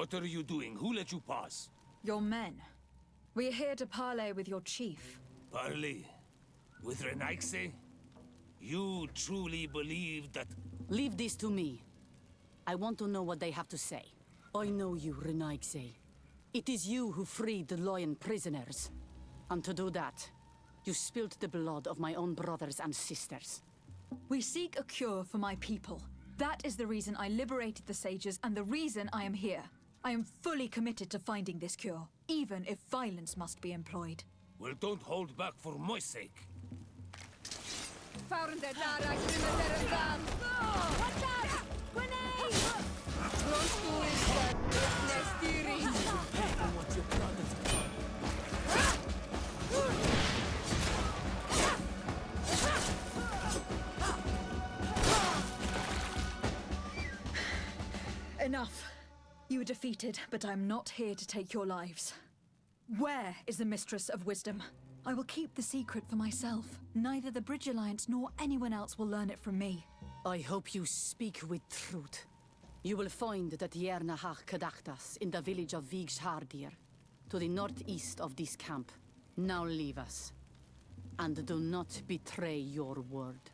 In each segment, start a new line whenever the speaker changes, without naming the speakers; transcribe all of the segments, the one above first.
What are you doing? Who let you pass?
Your men. We're here to parley with your chief.
Parley? With Renaigse? You truly believe that...
Leave this to me. I want to know what they have to say. I know you, Renaigse. It is you who freed the Loyan prisoners. And to do that, you spilled the blood of my own brothers and sisters.
We seek a cure for my people. That is the reason I liberated the sages and the reason I am here. I am fully committed to finding this cure, even if violence must be employed.
Well, don't hold back for my sake.
Enough. You were defeated, but I'm not here to take your lives. Where is the Mistress of Wisdom? I will keep the secret for myself. Neither the Bridge Alliance nor anyone else will learn it from me.
I hope you speak with truth. You will find that Yernahach Kadaktas in the village of Vigshardir, to the northeast of this camp. Now leave us. And do not betray your word.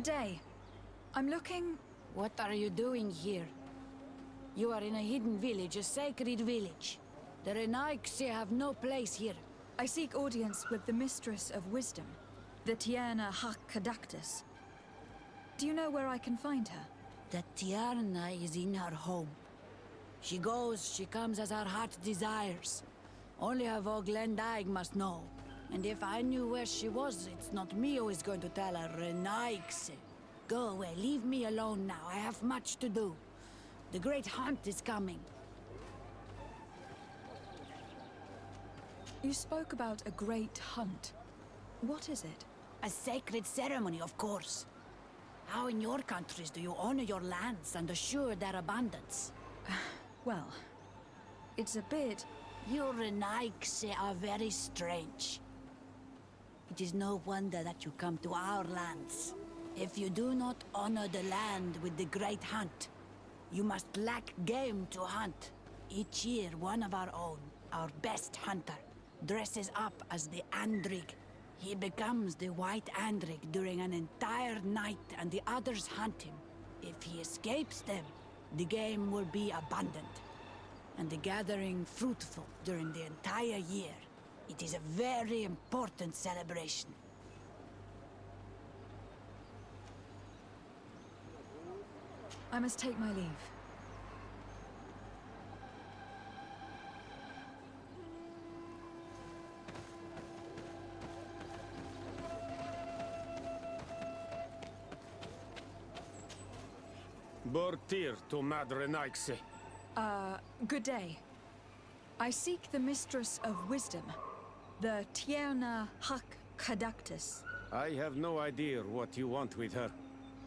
Good day. I'm looking...
What are you doing here? You are in a hidden village, a sacred village. The Renaigse have no place here.
I seek audience with the Mistress of Wisdom, the Tierna Hakkadactus. Do you know where I can find her?
The Tierna is in her home. She goes, she comes as her heart desires. Only her Voglendaig must know. And if I knew where she was, it's not me who is going to tell her, Renaigse. Go away, leave me alone now. I have much to do. The great hunt is coming.
You spoke about a great hunt. What is it?
A sacred ceremony, of course. How in your countries do you honor your lands and assure their abundance?
Well, it's a bit...
You Renaigse are very strange. It is no wonder that you come to our lands. If you do not honor the land with the great hunt, you must lack game to hunt. Each year, one of our own, our best hunter, dresses up as the Andrig. He becomes the White Andrig during an entire night and the others hunt him. If he escapes them, the game will be abundant and the gathering fruitful during the entire year. It is a very important celebration.
I must take my leave.
Bortir to Madre Naixi.
Good day. I seek the Mistress of Wisdom, the Tierna Hakkadactus.
I have no idea what you want with her,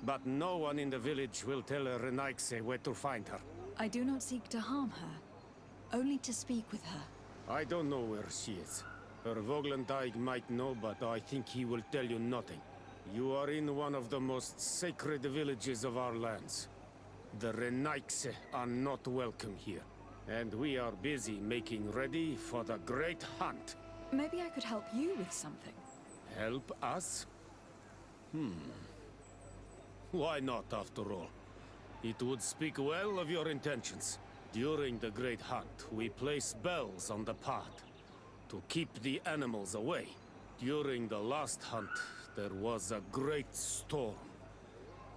but no one in the village will tell Renaigse where to find her.
I do not seek to harm her, only to speak with her.
I don't know where she is. Her Voglendaig might know, but I think he will tell you nothing. You are in one of the most sacred villages of our lands. The Renaigse are not welcome here, and we are busy making ready for the great hunt.
Maybe I could help you with something.
Help us? Why not, after all? It would speak well of your intentions. During the great hunt, we place bells on the path to keep the animals away. During the last hunt, there was a great storm,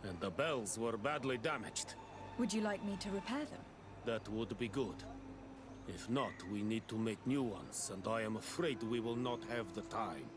and the bells were badly damaged.
Would you like me to repair them?
That would be good. If not, we need to make new ones, and I am afraid we will not have the time.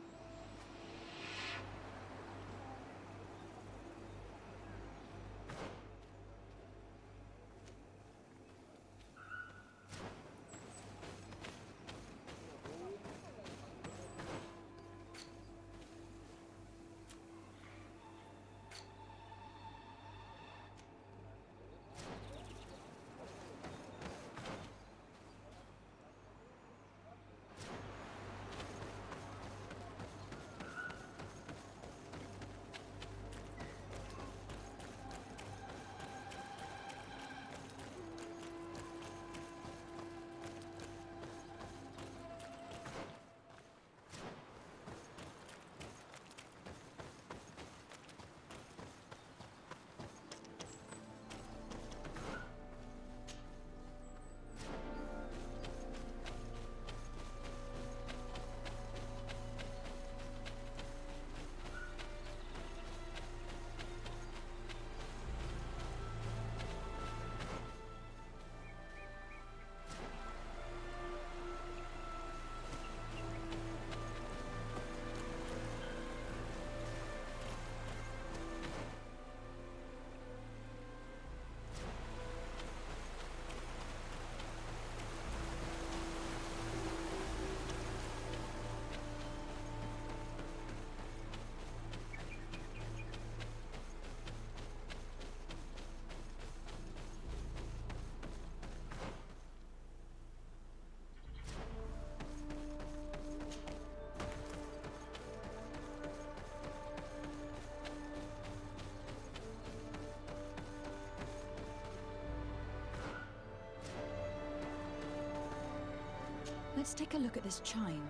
Let's take a look at this chime.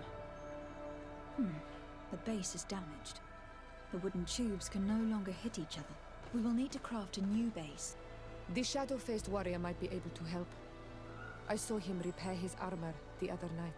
The base is damaged. The wooden tubes can no longer hit each other. We will need to craft a new base.
The shadow-faced warrior might be able to help. I saw him repair his armor the other night.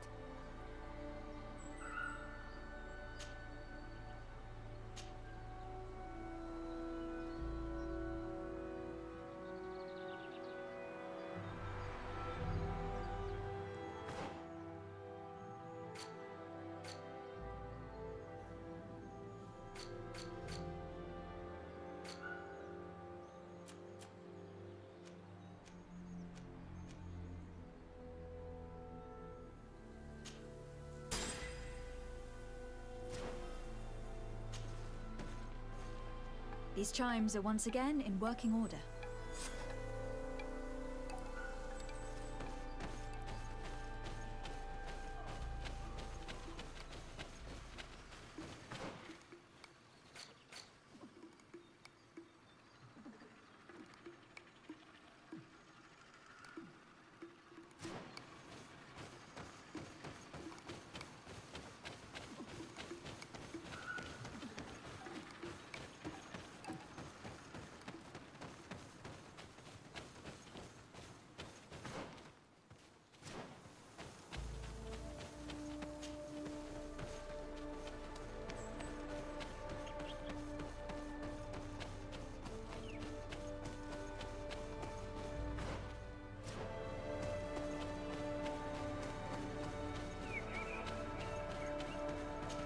These chimes are once again in working order.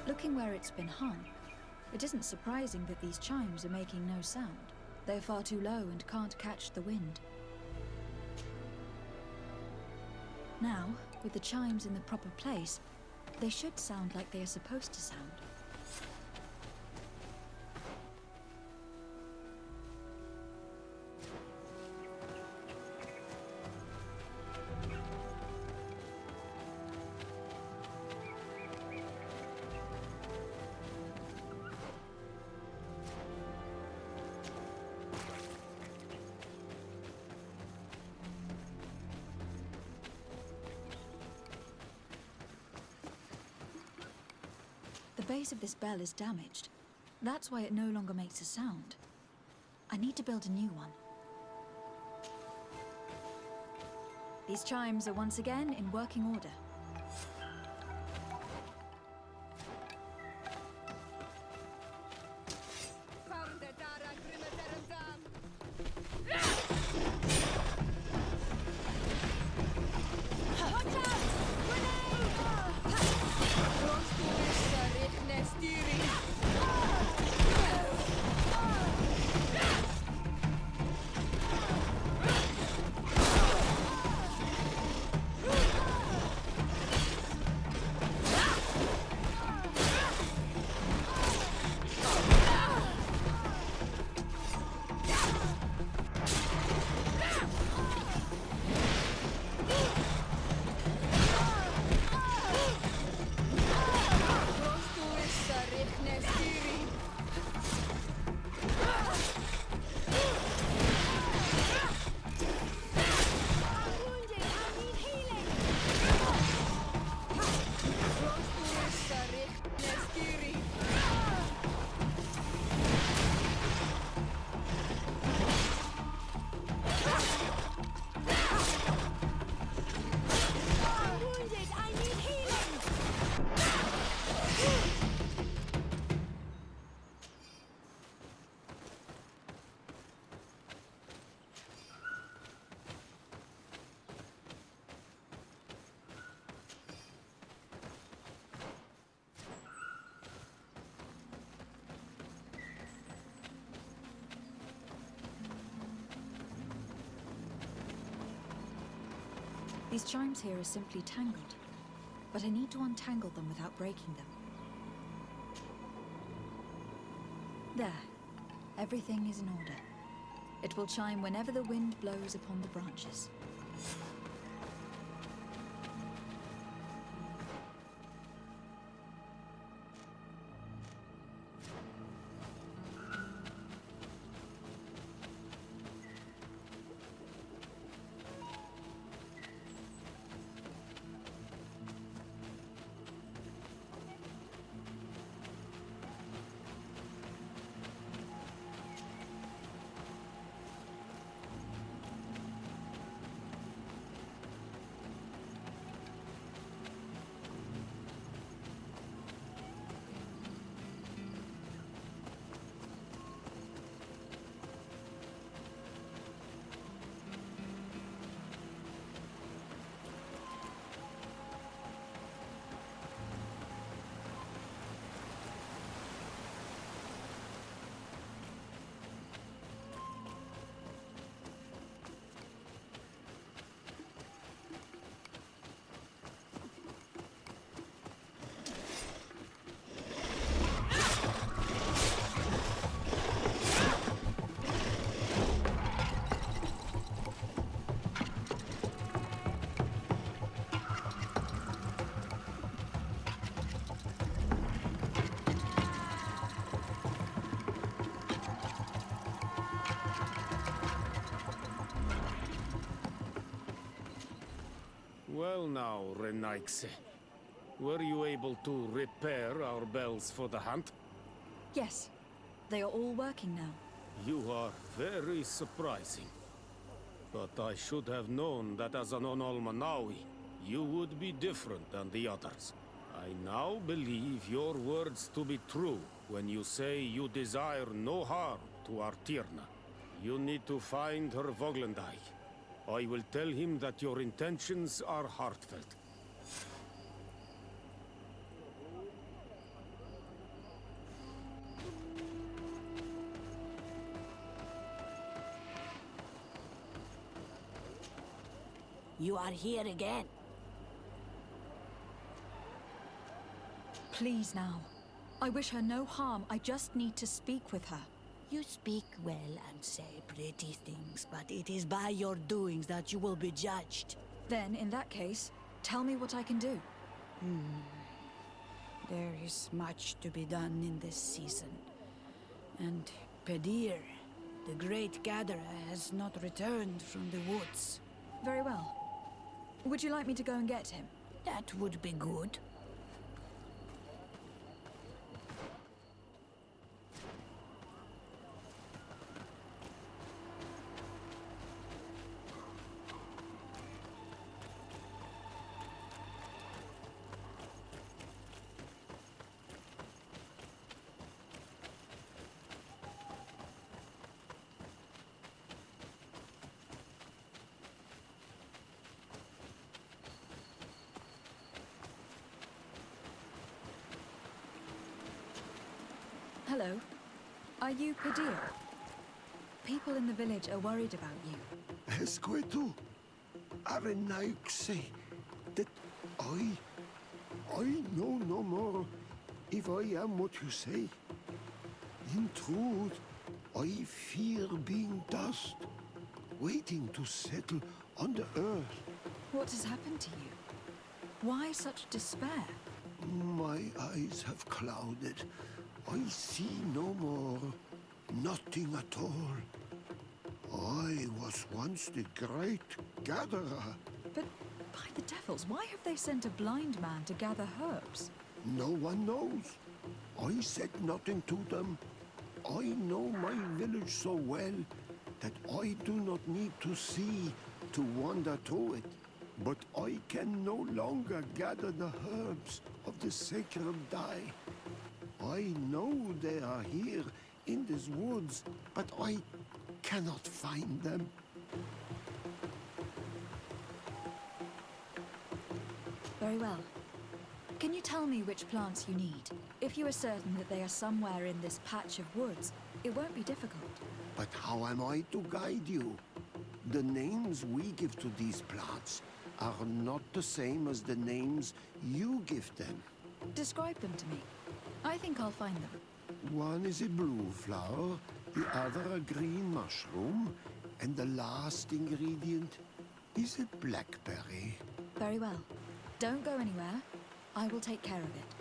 Looking where it's been hung, it isn't surprising that these chimes are making no sound. They're far too low and can't catch the wind. Now, with the chimes in the proper place, they should sound like they are supposed to sound. The base of this bell is damaged. That's why it no longer makes a sound. I need to build a new one. These chimes are once again in working order. These chimes here are simply tangled, but I need to untangle them without breaking them. There. Everything is in order. It will chime whenever the wind blows upon the branches.
now, Renaixe. Were you able to repair our bells for the hunt?
Yes, they are all working now.
You are very surprising. But I should have known that as an Onolmanawi, you would be different than the others. I now believe your words to be true when you say you desire no harm to Artirna. You need to find her Voglendai. I will tell him that your intentions are heartfelt.
You are here again.
Please now. I wish her no harm. I just need to speak with her.
You speak well and say pretty things, but it is by your doings that you will be judged.
Then, in that case, tell me what I can do.
There is much to be done in this season. And Pedir, the great gatherer, has not returned from the woods.
Very well. Would you like me to go and get him?
That would be good.
Hello. Are you Pedir? People in the village are worried about you.
Esqueto, Arenaixe, that I know no more if I am what you say. In truth, I fear being dust, waiting to settle on the earth.
What has happened to you? Why such despair?
My eyes have clouded. I see no more, nothing at all. I was once the great gatherer.
But by the devils, why have they sent a blind man to gather herbs?
No one knows. I said nothing to them. I know my village so well that I do not need to see to wander through it. But I can no longer gather the herbs of the sacred dye. I know they are here in these woods, but I cannot find them.
Very well. Can you tell me which plants you need? If you are certain that they are somewhere in this patch of woods, it won't be difficult.
But how am I to guide you? The names we give to these plants are not the same as the names you give them.
Describe them to me. I think I'll find them.
One is a blue flower, the other a green mushroom, and the last ingredient is a blackberry.
Very well. Don't go anywhere. I will take care of it.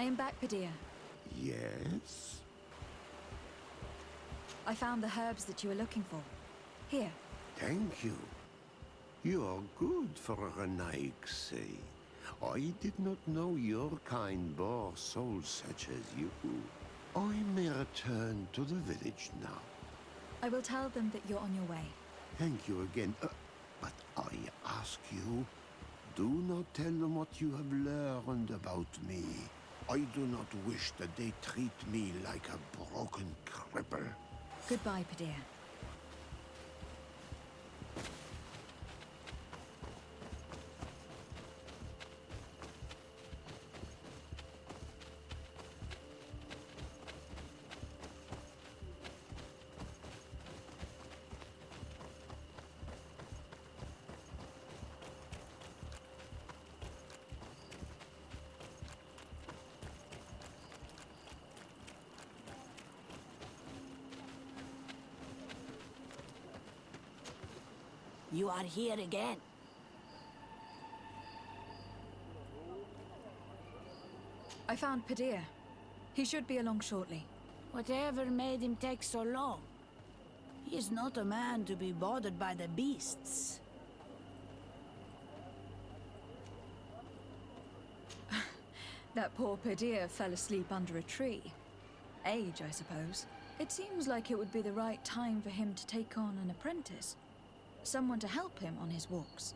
I am back, Padilla.
Yes?
I found the herbs that you were looking for. Here.
Thank you. You are good for a Renaigse. I did not know your kind bore souls such as you. I may return to the village now.
I will tell them that you're on your way.
Thank you again. But I ask you, do not tell them what you have learned about me. I do not wish that they treat me like a broken cripple.
Goodbye, Padilla.
You are here again.
I found Padilla. He should be along shortly.
Whatever made him take so long? He is not a man to be bothered by the beasts.
That poor Padilla fell asleep under a tree. Age, I suppose. It seems like it would be the right time for him to take on an apprentice. Someone to help him on his walks.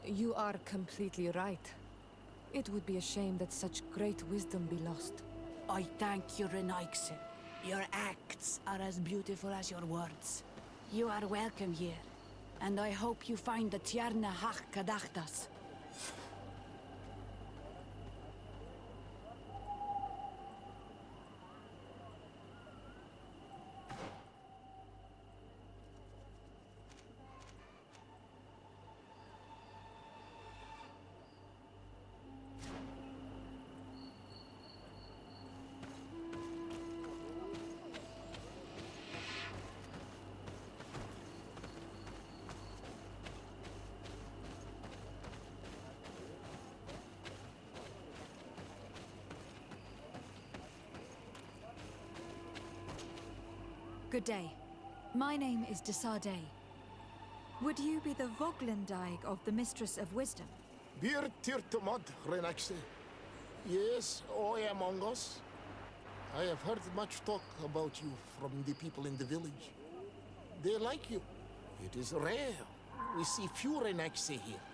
You are completely right. It would be a shame that such great wisdom be lost.
I thank you, Renaigse. Your acts are as beautiful as your words. You are welcome here, and I hope you find the Tierna Hach Kadachtas.
Good day. My name is Desardet. Would you be the Voglendaig of the Mistress of Wisdom?
Bir tirtumad, Renaigse. Yes, I am among us. I have heard much talk about you from the people in the village. They like you. It is rare. We see few Renaigse here.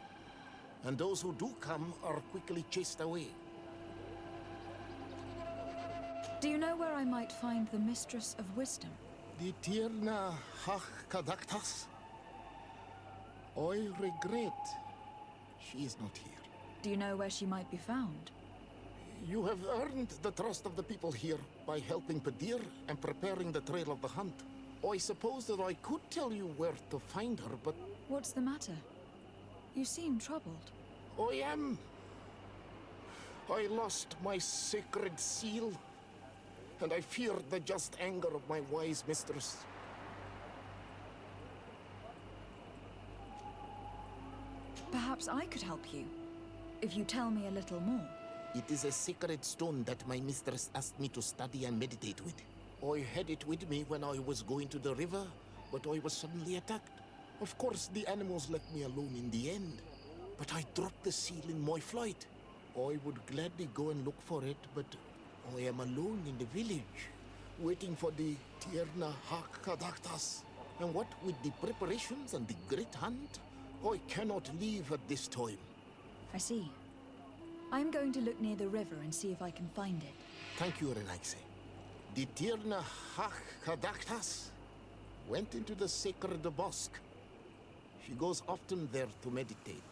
And those who do come are quickly chased away.
Do you know where I might find the Mistress of Wisdom?
The Tierna Hach Kadaktas. I regret she is not here.
Do you know where she might be found?
You have earned the trust of the people here by helping Padir and preparing the trail of the hunt. I suppose that I could tell you where to find her, but
What's the matter? You seem troubled.
I am. I lost my sacred seal, and I fear the just anger of my wise mistress.
Perhaps I could help you, if you tell me a little more.
It is a sacred stone that my mistress asked me to study and meditate with. I had it with me when I was going to the river, but I was suddenly attacked. Of course, the animals left me alone in the end, but I dropped the seal in my flight. I would gladly go and look for it, but I am alone in the village, waiting for the Tierna Hakadaktas. And what with the preparations and the great hunt, I cannot leave at this time.
I see. I'm going to look near the river and see if I can find it.
Thank you, Renaigse. The Tierna Hakadaktas went into the sacred bosque. She goes often there to meditate.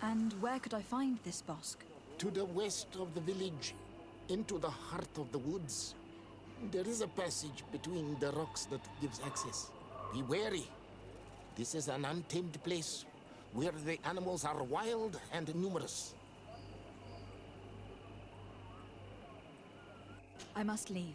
And where could I find this bosque?
To the west of the village, into the heart of the woods. There is a passage between the rocks that gives access. Be wary. This is an untamed place where the animals are wild and numerous.
I must leave.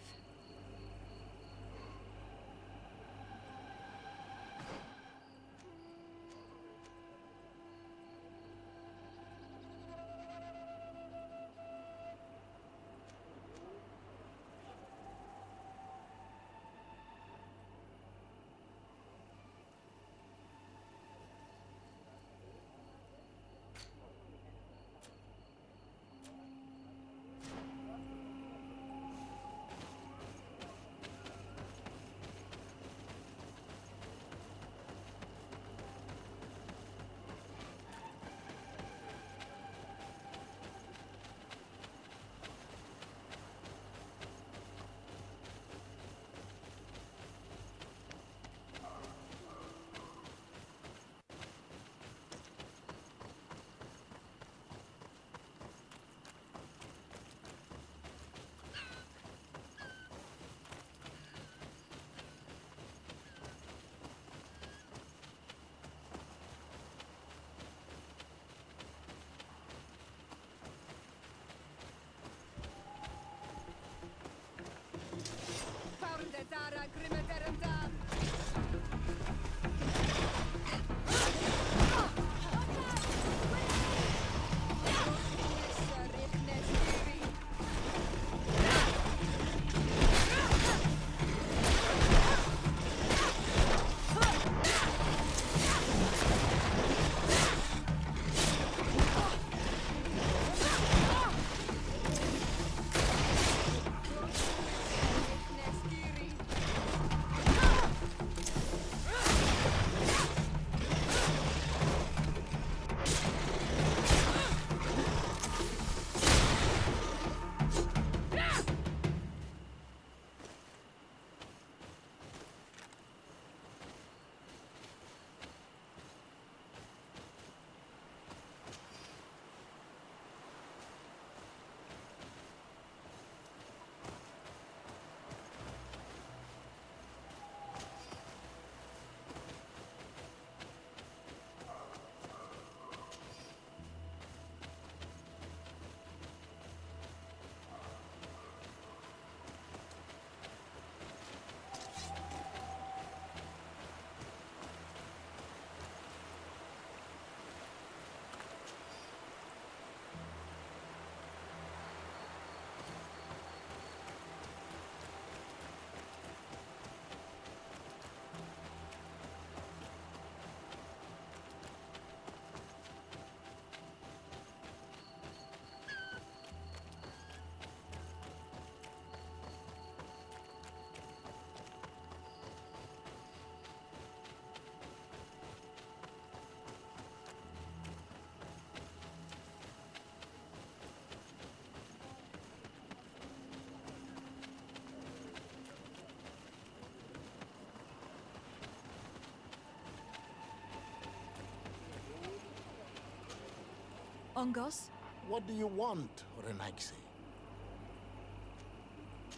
Ongos,
What do you want, Renaigse?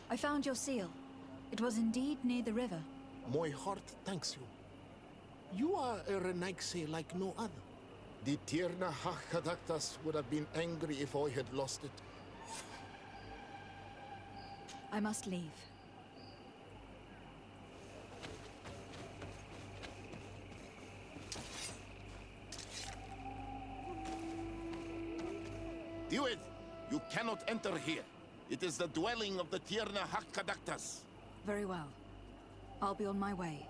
I found your seal. It was indeed near the river.
My heart thanks you. You are a Renaigse like no other. The Tierna Hakadaktas would have been angry if I had lost it.
I must leave.
Do it! You cannot enter here. It is the dwelling of the Tierna Hakadaktas.
Very well. I'll be on my way.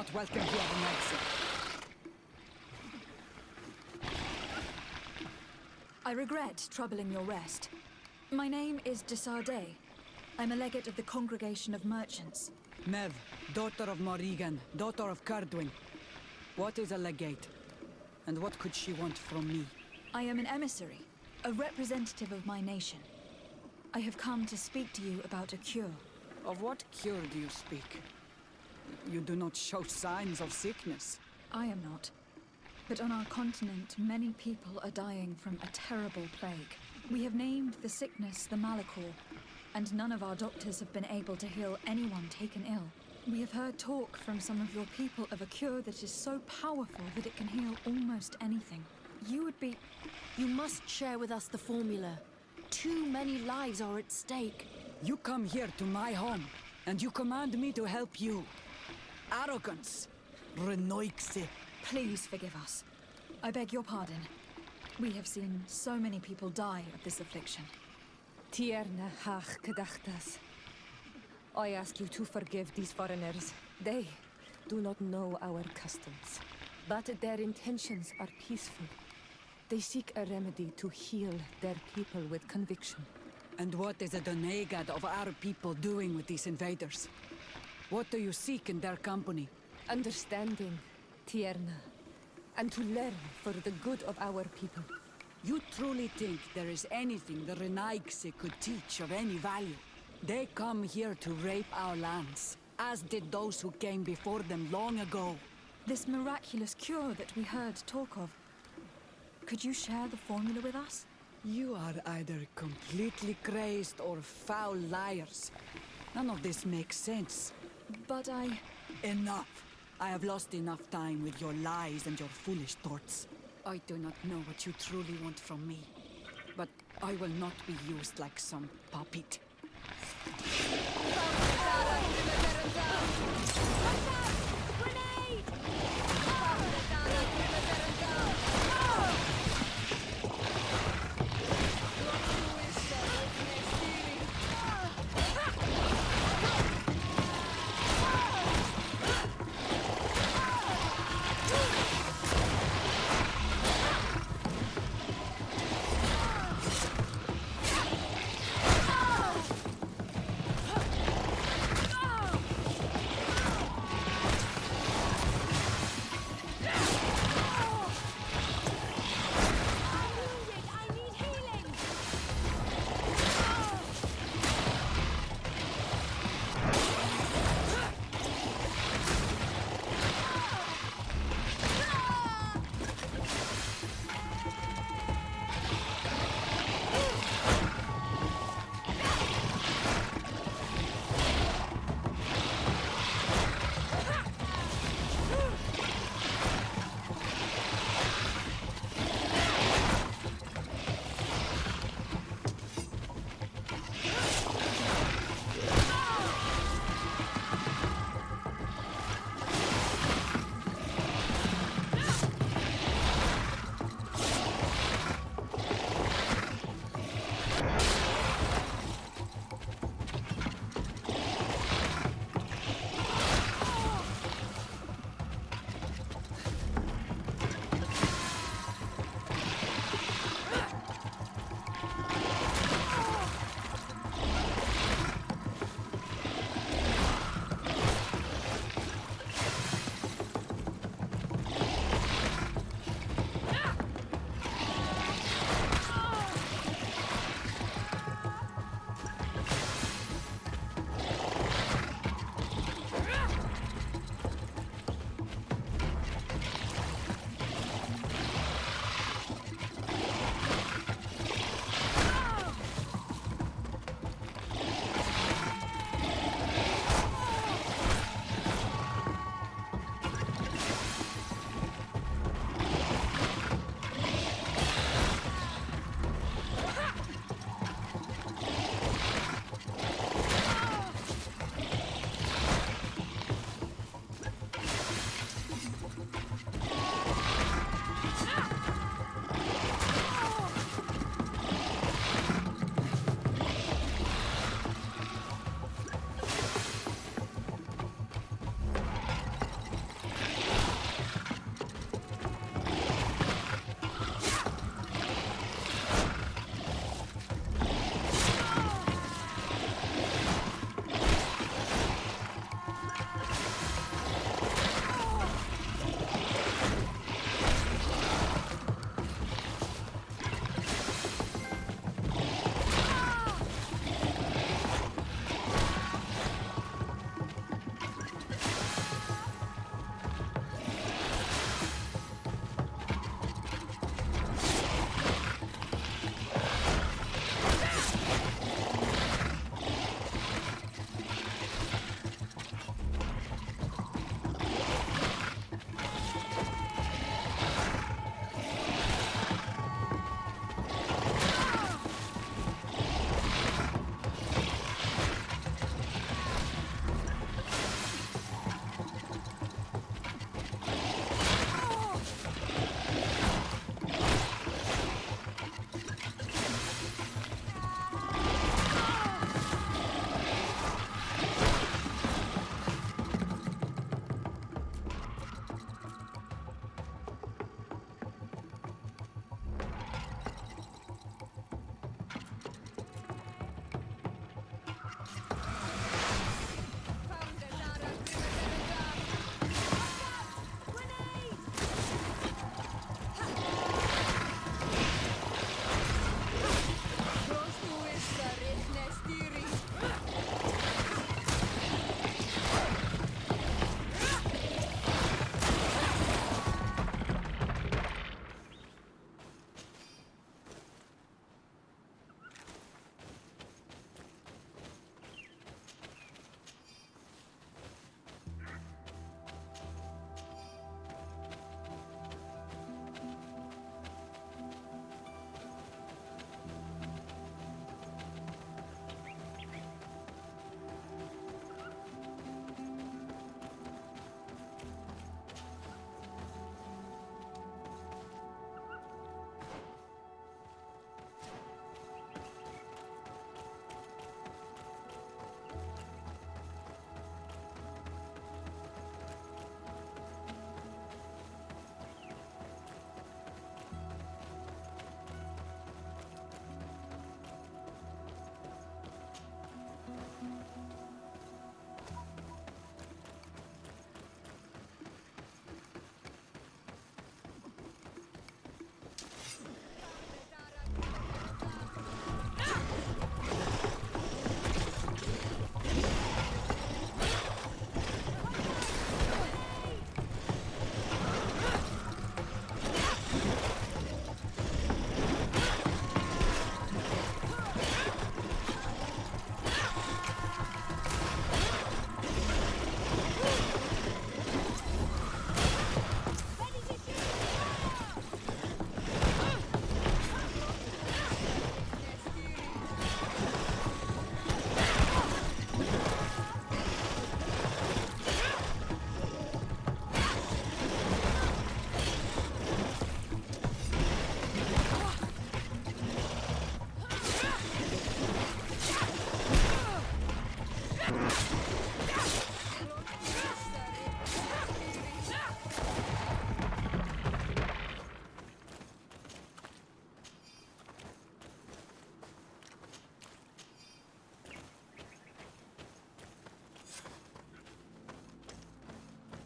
not welcome here tonight.
I regret troubling your rest. My name is Desardet. I'm a legate of the Congregation of Merchants.
Mev, daughter of Morrigan, daughter of Cardwin. What is a legate? And what could she want from me?
I am an emissary, a representative of my nation. I have come to speak to you about a cure.
Of what cure do you speak? You do not show signs of sickness.
I am not. But on our continent, many people are dying from a terrible plague. We have named the sickness the Malachor, and none of our doctors have been able to heal anyone taken ill. We have heard talk from some of your people of a cure that is so powerful that it can heal almost anything.
You must share with us the formula. Too many lives are at stake.
You come here to my home, and you command me to help you. Arrogance. Renoixe.
Please forgive us. I beg your pardon. We have seen so many people die of this affliction.
Tierna hach kadachtas. I ask you to forgive these foreigners. They do not know our customs, but their intentions are peaceful. They seek a remedy to heal their people with conviction.
And what is the Donegad of our people doing with these invaders? What do you seek in their company?
Understanding, Tierna, and to learn for the good of our people.
You truly think there is anything the Renaixe could teach of any value? They come here to rape our lands, as did those who came before them long ago.
This miraculous cure that we heard talk of. Could you share the formula with us?
You are either completely crazed or foul liars. None of this makes sense.
But
Enough! I have lost enough time with your lies and your foolish thoughts. I do not know what you truly want from me, but I will not be used like some puppet.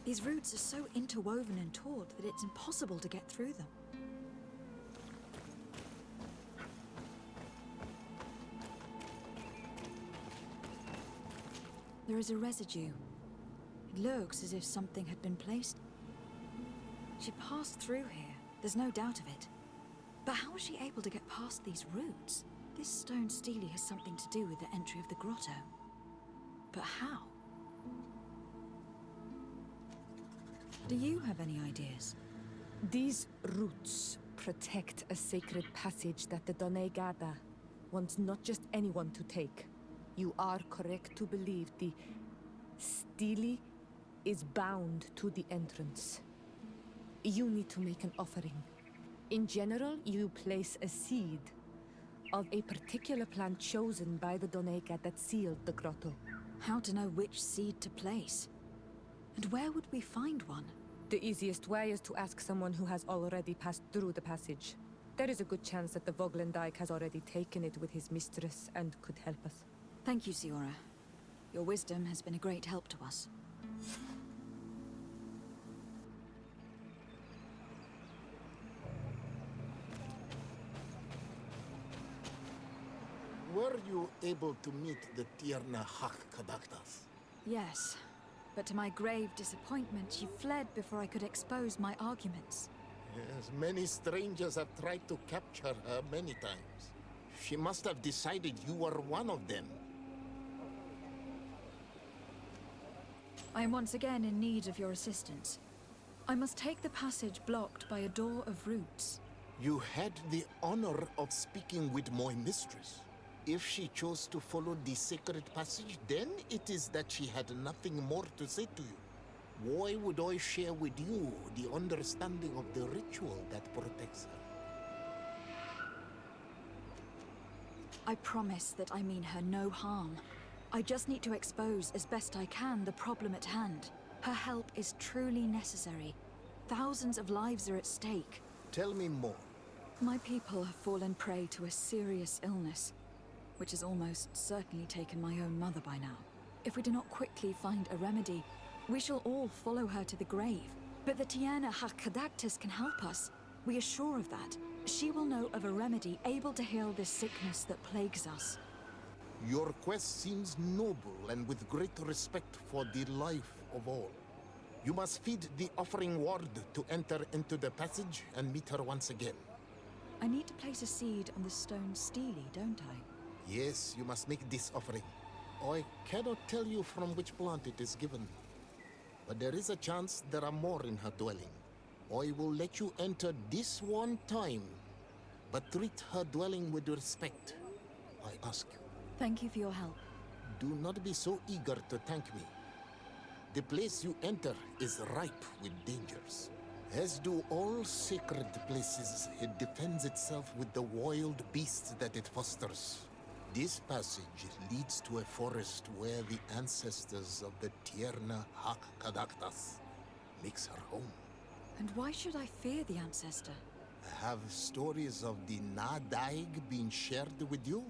These roots are so interwoven and taut that it's impossible to get through them. There is a residue. It looks as if something had been placed. She passed through here, there's no doubt of it. But how was she able to get past these roots? This stone stele has something to do with the entry of the grotto. But how? Do you have any ideas?
These roots protect a sacred passage that the Donegada wants not just anyone to take. You are correct to believe the stele is bound to the entrance. You need to make an offering. In general, you place a seed of a particular plant chosen by the Donega that sealed the grotto.
How to know which seed to place? And where would we find one?
The easiest way is to ask someone who has already passed through the passage. There is a good chance that the Voglendike has already taken it with his mistress and could help us.
Thank you, Siora. Your wisdom has been a great help to us.
Were you able to meet the Tierna Kadaktas?
Yes, but to my grave disappointment, she fled before I could expose my arguments.
Yes, many strangers have tried to capture her many times. She must have decided you were one of them.
I am once again in need of your assistance. I must take the passage blocked by a door of roots.
You had the honor of speaking with my mistress. If she chose to follow the sacred passage, then it is that she had nothing more to say to you. Why would I share with you the understanding of the ritual that protects her?
I promise that I mean her no harm. I just need to expose as best I can the problem at hand. Her help is truly necessary. Thousands of lives are at stake.
Tell me more.
My people have fallen prey to a serious illness, which has almost certainly taken my own mother by now. If we do not quickly find a remedy, we shall all follow her to the grave. But the Tierna Kadaktas can help us. We are sure of that. She will know of a remedy able to heal this sickness that plagues us.
Your quest seems noble and with great respect for the life of all. You must feed the offering ward to enter into the passage and meet her once again.
I need to place a seed on the stone stele, don't I?
Yes, you must make this offering. I cannot tell you from which plant it is given, but there is a chance there are more in her dwelling. I will let you enter this one time, but treat her dwelling with respect, I ask you.
Thank you for your help.
Do not be so eager to thank me. The place you enter is ripe with dangers. As do all sacred places, it defends itself with the wild beasts that it fosters. This passage leads to a forest where the ancestors of the Tierna Kadaktas makes her home.
And why should I fear the ancestor?
Have stories of the Nadaig been shared with you?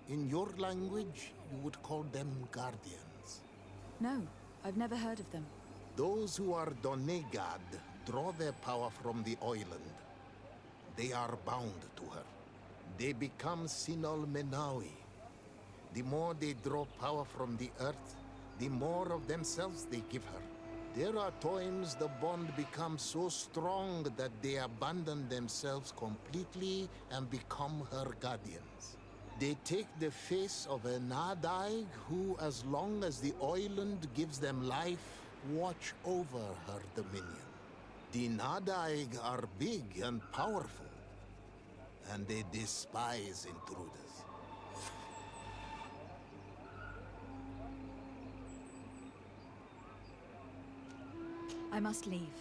In your language, you would call them guardians.
No, I've never heard of them.
Those who are Donegad draw their power from the island. They are bound to her. They become Sinol Menawi. The more they draw power from the earth, the more of themselves they give her. There are times the bond becomes so strong that they abandon themselves completely and become her guardians. They take the face of a Nadaig who, as long as the island gives them life, watch over her dominion. The Nadaig are big and powerful, and they despise intruders.
I must leave.